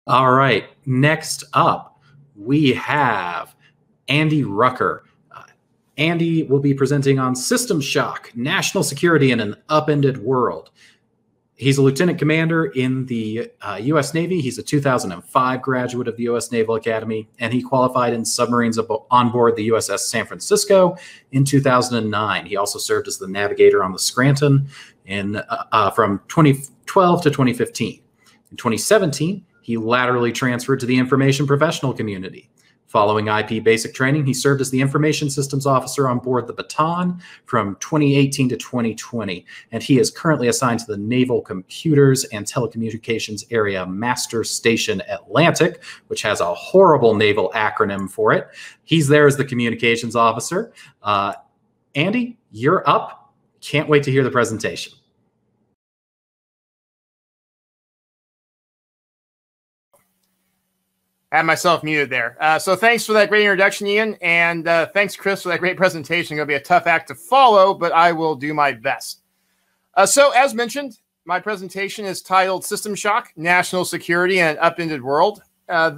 All right, next up, we have Andy Rucker. Andy will be presenting on System Shock, National Security in an Upended World. He's a lieutenant commander in the U.S. Navy. He's a 2005 graduate of the U.S. Naval Academy, and he qualified in submarines on board the USS San Francisco in 2009. He also served as the navigator on the Scranton from 2012 to 2015. In 2017, he laterally transferred to the information professional community. Following IP basic training, he served as the information systems officer on board the Baton from 2018 to 2020, and he is currently assigned to the Naval Computers and Telecommunications Area Master Station Atlantic, which has a horrible naval acronym for it. He's there as the communications officer. Andy, you're up. Can't wait to hear the presentation. I had myself muted there. So thanks for that great introduction, Ian. And thanks, Chris, for that great presentation. It's going to be a tough act to follow, but I will do my best. So as mentioned, my presentation is titled System Shock, National Security in an Upended World.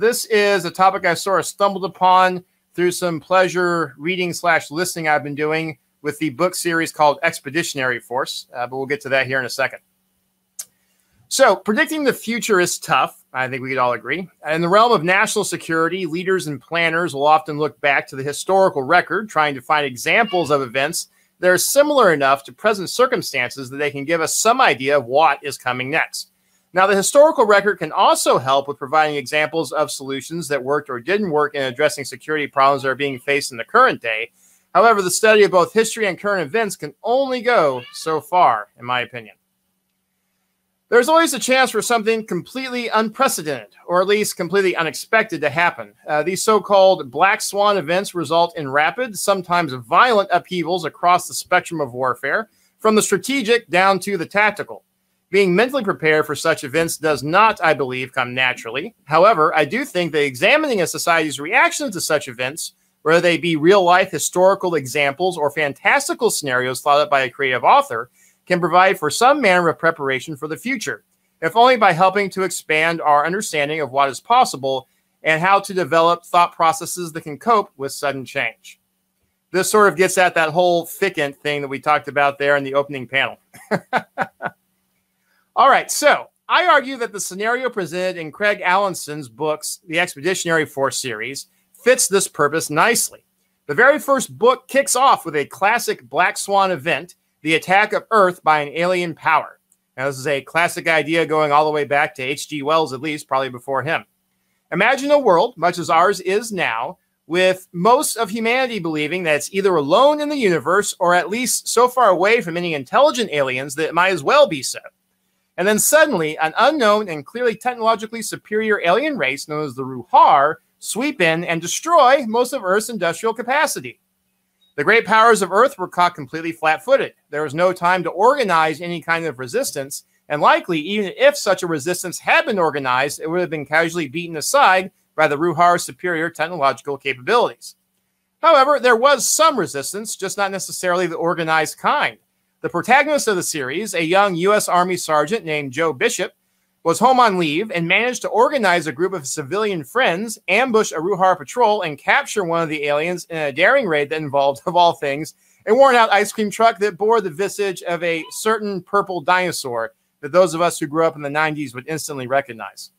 This is a topic I sort of stumbled upon through some pleasure reading / listening I've been doing with the book series called Expeditionary Force, but we'll get to that here in a second. So predicting the future is tough. I think we could all agree. In the realm of national security, leaders and planners will often look back to the historical record, trying to find examples of events that are similar enough to present circumstances that they can give us some idea of what is coming next. Now, the historical record can also help with providing examples of solutions that worked or didn't work in addressing security problems that are being faced in the current day. However, the study of both history and current events can only go so far, in my opinion. There's always a chance for something completely unprecedented, or at least completely unexpected to happen. These so-called black swan events result in rapid, sometimes violent upheavals across the spectrum of warfare, from the strategic down to the tactical. Being mentally prepared for such events does not, I believe, come naturally. However, I do think that examining a society's reactions to such events, whether they be real-life historical examples or fantastical scenarios thought up by a creative author, can provide for some manner of preparation for the future, if only by helping to expand our understanding of what is possible and how to develop thought processes that can cope with sudden change. This sort of gets at that whole thickened thing that we talked about there in the opening panel. All right, so I argue that the scenario presented in Craig Allison's books, the Expeditionary Force series, fits this purpose nicely. The very first book kicks off with a classic black swan event, the attack of Earth by an alien power. Now, this is a classic idea going all the way back to H.G. Wells, at least, probably before him. Imagine a world, much as ours is now, with most of humanity believing that it's either alone in the universe or at least so far away from any intelligent aliens that it might as well be so. And then suddenly, an unknown and clearly technologically superior alien race known as the Rucker sweep in and destroy most of Earth's industrial capacity. The great powers of Earth were caught completely flat-footed. There was no time to organize any kind of resistance, and likely, even if such a resistance had been organized, it would have been casually beaten aside by the Rucker's superior technological capabilities. However, there was some resistance, just not necessarily the organized kind. The protagonist of the series, a young U.S. Army sergeant named Joe Bishop, was home on leave and managed to organize a group of civilian friends, ambush a Rucker patrol, and capture one of the aliens in a daring raid that involved, of all things, a worn-out ice cream truck that bore the visage of a certain purple dinosaur that those of us who grew up in the 90s would instantly recognize.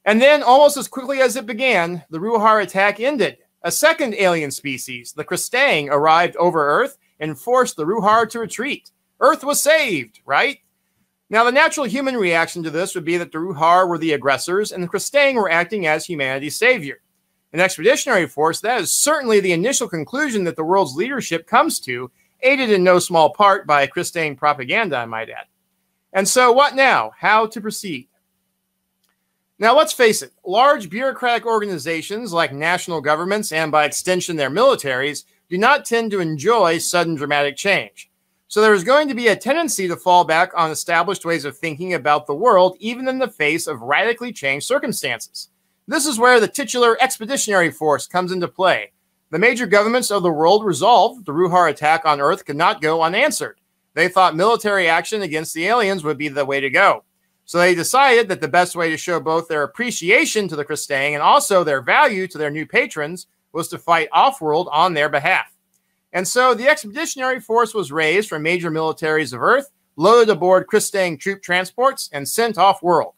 And then, almost as quickly as it began, the Rucker attack ended. A second alien species, the Cristang, arrived over Earth and forced the Rucker to retreat. Earth was saved, right? Now, the natural human reaction to this would be that the Rucker were the aggressors and the Cristang were acting as humanity's savior. In Expeditionary Force, that is certainly the initial conclusion that the world's leadership comes to, aided in no small part by Cristang propaganda, I might add. And so, what now? How to proceed? Now, let's face it, large bureaucratic organizations like national governments and, by extension, their militaries do not tend to enjoy sudden dramatic change. So there is going to be a tendency to fall back on established ways of thinking about the world, even in the face of radically changed circumstances. This is where the titular Expeditionary Force comes into play. The major governments of the world resolved the Rucker attack on Earth could not go unanswered. They thought military action against the aliens would be the way to go. So they decided that the best way to show both their appreciation to the Cristang and also their value to their new patrons was to fight off-world on their behalf. And so the expeditionary force was raised from major militaries of Earth, loaded aboard Cristang troop transports, and sent off-world.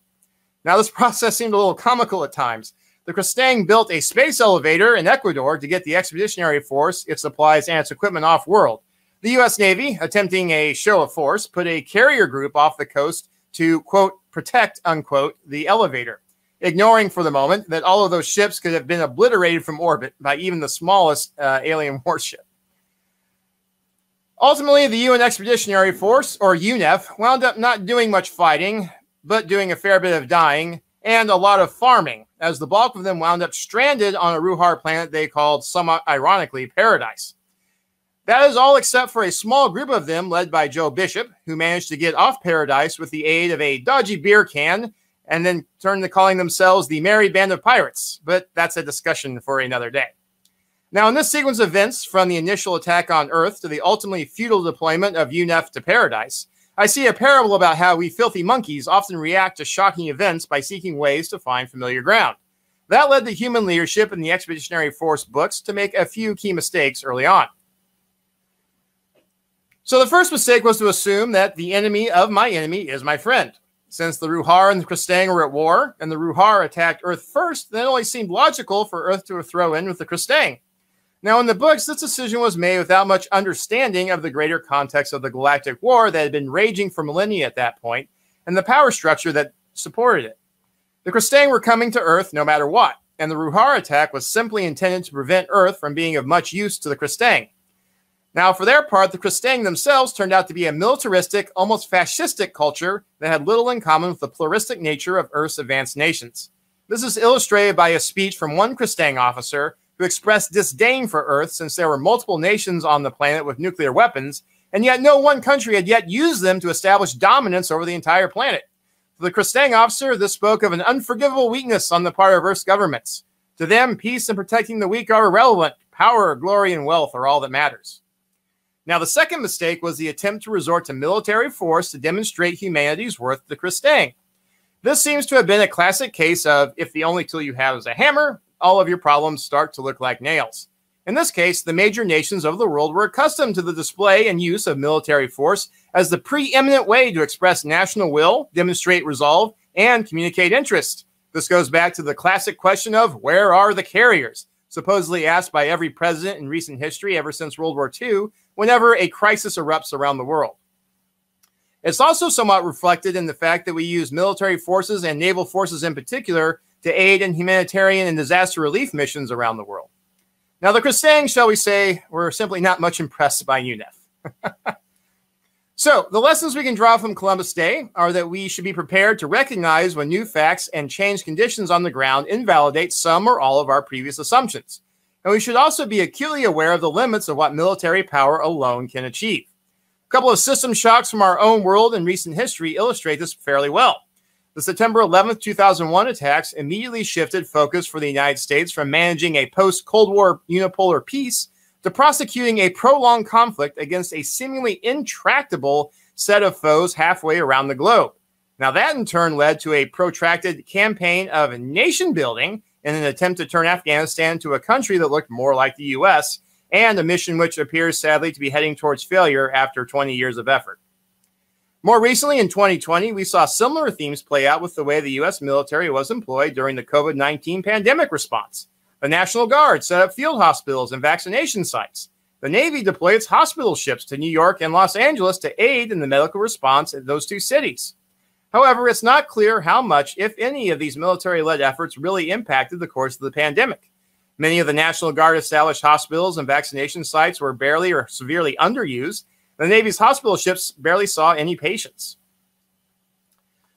Now, this process seemed a little comical at times. The Cristang built a space elevator in Ecuador to get the expeditionary force, its supplies, and its equipment off-world. The U.S. Navy, attempting a show of force, put a carrier group off the coast to, quote, protect, unquote, the elevator, ignoring for the moment that all of those ships could have been obliterated from orbit by even the smallest alien warship. Ultimately, the UN Expeditionary Force, or UNEF, wound up not doing much fighting, but doing a fair bit of dying and a lot of farming, as the bulk of them wound up stranded on a Ruhar planet they called, somewhat ironically, Paradise. That is all except for a small group of them led by Joe Bishop, who managed to get off Paradise with the aid of a dodgy beer can and then turned to calling themselves the Merry Band of Pirates. But that's a discussion for another day. Now, in this sequence of events, from the initial attack on Earth to the ultimately futile deployment of UNEF to Paradise, I see a parable about how we filthy monkeys often react to shocking events by seeking ways to find familiar ground. That led the human leadership in the Expeditionary Force books to make a few key mistakes early on. So the first mistake was to assume that the enemy of my enemy is my friend. Since the Ruhar and the Cristang were at war, and the Ruhar attacked Earth first, then it only seemed logical for Earth to throw in with the Cristang. Now, in the books, this decision was made without much understanding of the greater context of the galactic war that had been raging for millennia at that point, and the power structure that supported it. The Cristang were coming to Earth no matter what, and the Ruhar attack was simply intended to prevent Earth from being of much use to the Cristang. Now, for their part, the Cristang themselves turned out to be a militaristic, almost fascistic culture that had little in common with the pluralistic nature of Earth's advanced nations. This is illustrated by a speech from one Cristang officer who expressed disdain for Earth since there were multiple nations on the planet with nuclear weapons, and yet no one country had yet used them to establish dominance over the entire planet. For the Cristang officer, this spoke of an unforgivable weakness on the part of Earth's governments. To them, peace and protecting the weak are irrelevant. Power, glory, and wealth are all that matters. Now, the second mistake was the attempt to resort to military force to demonstrate humanity's worth to the Cristang. This seems to have been a classic case of, if the only tool you have is a hammer, all of your problems start to look like nails. In this case, the major nations of the world were accustomed to the display and use of military force as the preeminent way to express national will, demonstrate resolve, and communicate interest. This goes back to the classic question of, where are the carriers? Supposedly asked by every president in recent history ever since World War II, whenever a crisis erupts around the world. It's also somewhat reflected in the fact that we use military forces and naval forces in particular to aid in humanitarian and disaster relief missions around the world. Now, the Cristang, shall we say, were simply not much impressed by UNEF. So, the lessons we can draw from Columbus Day are that we should be prepared to recognize when new facts and changed conditions on the ground invalidate some or all of our previous assumptions. And we should also be acutely aware of the limits of what military power alone can achieve. A couple of system shocks from our own world and recent history illustrate this fairly well. The September 11th, 2001 attacks immediately shifted focus for the United States from managing a post-Cold War unipolar peace to prosecuting a prolonged conflict against a seemingly intractable set of foes halfway around the globe. Now, that in turn led to a protracted campaign of nation building in an attempt to turn Afghanistan to a country that looked more like the U.S., and a mission which appears sadly to be heading towards failure after 20 years of effort. More recently, in 2020, we saw similar themes play out with the way the U.S. military was employed during the COVID-19 pandemic response. The National Guard set up field hospitals and vaccination sites. The Navy deployed its hospital ships to New York and Los Angeles to aid in the medical response in those two cities. However, it's not clear how much, if any, of these military-led efforts really impacted the course of the pandemic. Many of the National Guard established hospitals and vaccination sites were barely or severely underused. The Navy's hospital ships barely saw any patients.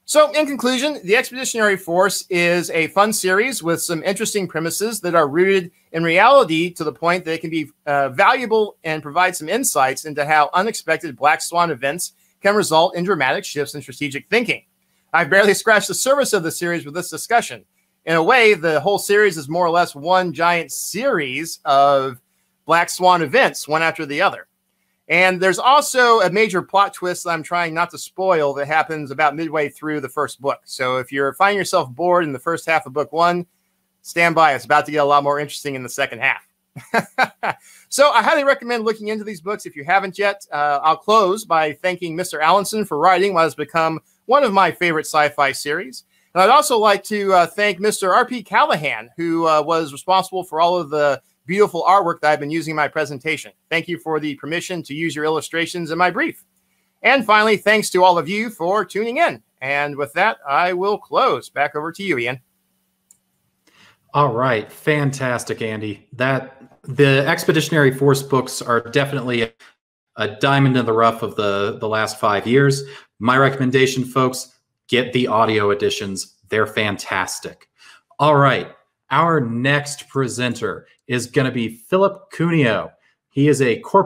So, in conclusion, the Expeditionary Force is a fun series with some interesting premises that are rooted in reality to the point that it can be valuable and provide some insights into how unexpected Black Swan events can result in dramatic shifts in strategic thinking. I've barely scratched the surface of the series with this discussion. In a way, the whole series is more or less one giant series of Black Swan events, one after the other. And there's also a major plot twist that I'm trying not to spoil that happens about midway through the first book. So if you're finding yourself bored in the first half of book 1, stand by. It's about to get a lot more interesting in the second half. So I highly recommend looking into these books if you haven't yet. I'll close by thanking Mr. Allenson for writing what has become one of my favorite sci-fi series. And I'd also like to thank Mr. R.P. Callahan, who was responsible for all of the beautiful artwork that I've been using in my presentation. Thank you for the permission to use your illustrations in my brief. And finally, thanks to all of you for tuning in. And with that, I will close. Back over to you, Ian. All right. Fantastic, Andy. The Expeditionary Force books are definitely a diamond in the rough of the last 5 years. My recommendation, folks, get the audio editions. They're fantastic. All right. Our next presenter is going to be Philip Cuneo. He is a corporate